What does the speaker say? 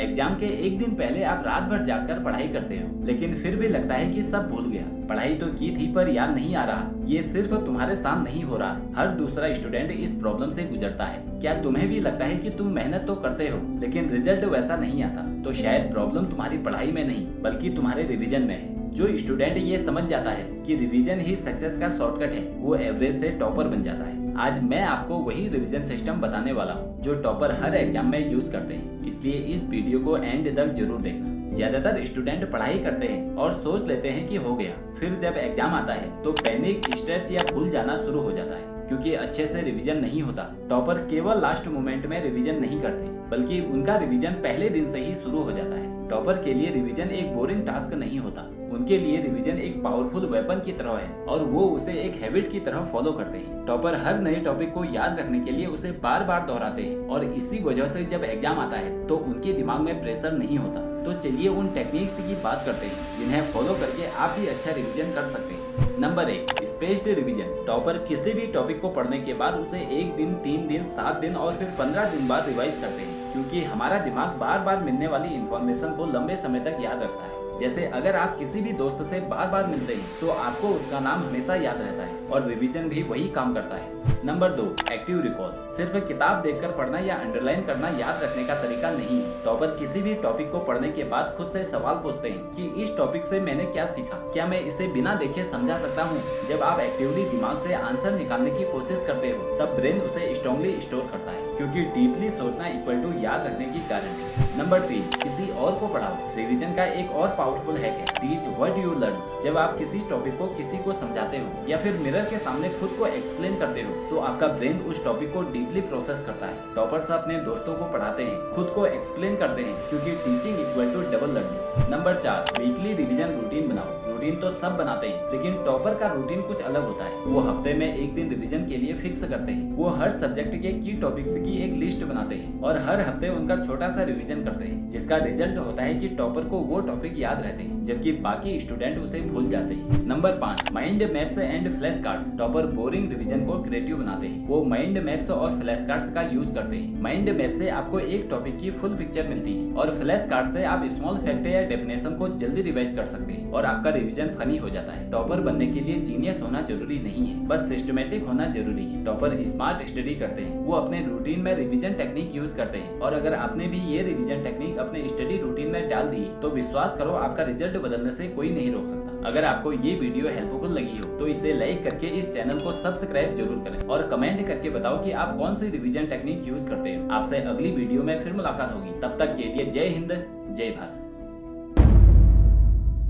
Exam के एक दिन पहले आप रात भर जागकर पढ़ाई करते हो, लेकिन फिर भी लगता है कि सब भूल गया, पढ़ाई तो की थी पर याद नहीं आ रहा। ये सिर्फ तुम्हारे साथ नहीं हो रहा, हर दूसरा स्टूडेंट इस प्रॉब्लम से गुजरता है। क्या तुम्हें भी लगता है कि तुम मेहनत तो करते हो लेकिन रिजल्ट वैसा नहीं आता? तो शायद प्रॉब्लम तुम्हारी पढ़ाई में नहीं बल्कि तुम्हारे रिवीजन में है। जो स्टूडेंट ये समझ जाता है कि रिवीजन ही सक्सेस का शॉर्टकट है, वो एवरेज से टॉपर बन जाता है। आज मैं आपको वही रिवीजन सिस्टम बताने वाला हूँ जो टॉपर हर एग्जाम में यूज करते हैं, इसलिए इस वीडियो को एंड तक जरूर देखना। ज्यादातर स्टूडेंट पढ़ाई करते हैं और सोच लेते हैं कि हो गया, फिर जब एग्जाम आता है तो पैनिक, स्ट्रेस या भूल जाना शुरू हो जाता है क्योंकि अच्छे से रिवीजन नहीं होता। टॉपर केवल लास्ट मोमेंट में रिवीजन नहीं करते बल्कि उनका रिवीजन पहले दिन से ही शुरू हो जाता है। टॉपर के लिए रिवीजन एक बोरिंग टास्क नहीं होता, उनके लिए रिवीजन एक पावरफुल वेपन की तरह है और वो उसे एक हैबिट की तरह फॉलो करते हैं। टॉपर हर नए टॉपिक को याद रखने के लिए उसे बार बार दोहराते हैं और इसी वजह से जब एग्जाम आता है तो उनके दिमाग में प्रेशर नहीं होता। तो चलिए उन टेक्निक्स की बात करते हैं जिन्हें फॉलो करके आप भी अच्छा रिवीजन कर सकते हैं। Number 1, spaced revision. टॉपर किसी भी टॉपिक को पढ़ने के बाद उसे 1 दिन, 3 दिन, 7 दिन और फिर 15 दिन बाद रिवाइज करते हैं क्योंकि हमारा दिमाग बार बार मिलने वाली इन्फॉर्मेशन को लंबे समय तक याद रखता है। जैसे अगर आप किसी भी दोस्त से बार बार मिलते हैं तो आपको उसका नाम हमेशा याद रहता है और रिवीजन भी वही काम करता है। Number 2, active recall. सिर्फ किताब देखकर पढ़ना या अंडरलाइन करना याद रखने का तरीका नहीं है। टॉपर किसी भी टॉपिक को पढ़ने के बाद खुद से सवाल पूछते हैं कि इस टॉपिक से मैंने क्या सीखा, क्या मैं इसे बिना देखे समझा सकता हूँ। जब आप एक्टिवली दिमाग से आंसर निकालने की कोशिश करते हो तब ब्रेन उसे स्ट्रांगली स्टोर करता है क्योंकि डीपली सोचना इक्वल टू याद रखने की गारंटी। नंबर 3, किसी और को पढ़ाओ। रिवीजन का एक और पावरफुल हैक है, टीच व्हाट यू लर्न। जब आप किसी टॉपिक को किसी को समझाते हो या फिर मिरर के सामने खुद को एक्सप्लेन करते हो तो आपका ब्रेन उस टॉपिक को डीपली प्रोसेस करता है। टॉपर्स अपने दोस्तों को पढ़ाते हैं, खुद को एक्सप्लेन करते हैं क्योंकि teaching equal to double learning. Number 4, weekly revision routine बनाओ। रूटीन तो सब बनाते हैं लेकिन टॉपर का रूटीन कुछ अलग होता है। वो हफ्ते में 1 दिन रिवीजन के लिए फिक्स करते हैं। वो हर सब्जेक्ट के की टॉपिक्स की एक लिस्ट बनाते हैं और हर हफ्ते उनका छोटा सा रिवीजन करते हैं, जिसका रिजल्ट होता है कि टॉपर को वो टॉपिक याद रहते हैं जबकि बाकी स्टूडेंट उसे भूल जाते हैं। Number 5, mind maps and flash cards. Topper boring revision को क्रिएटिव बनाते हैं। वो माइंड मैप्स और फ्लैश कार्ड्स का यूज करते हैं। माइंड मैप से आपको एक टॉपिक की फुल पिक्चर मिलती है और फ्लैश कार्ड से आप स्मॉल फैक्ट या डेफिनेशन को जल्दी रिवाइज कर सकते हैं और आपका रिवीजन फनी हो जाता है। टॉपर बनने के लिए जीनियस होना जरूरी नहीं है, बस सिस्टमेटिक होना जरूरी है। टॉपर स्मार्ट स्टडी करते हैं, वो अपने रूटीन में रिवीजन टेक्निक यूज करते हैं और अगर आपने भी ये रिवीजन टेक्निक अपने स्टडी रूटीन में डाल दी तो विश्वास करो आपका रिजल्ट बदलने से कोई नहीं रोक सकता। अगर आपको ये वीडियो हेल्पफुल लगी हो तो इसे लाइक करके इस चैनल को सब्सक्राइब जरूर करें और कमेंट करके बताओ कि आप कौन सी रिवीजन टेक्निक यूज करते हो। आपसे अगली वीडियो में फिर मुलाकात होगी, तब तक के लिए जय हिंद, जय भारत।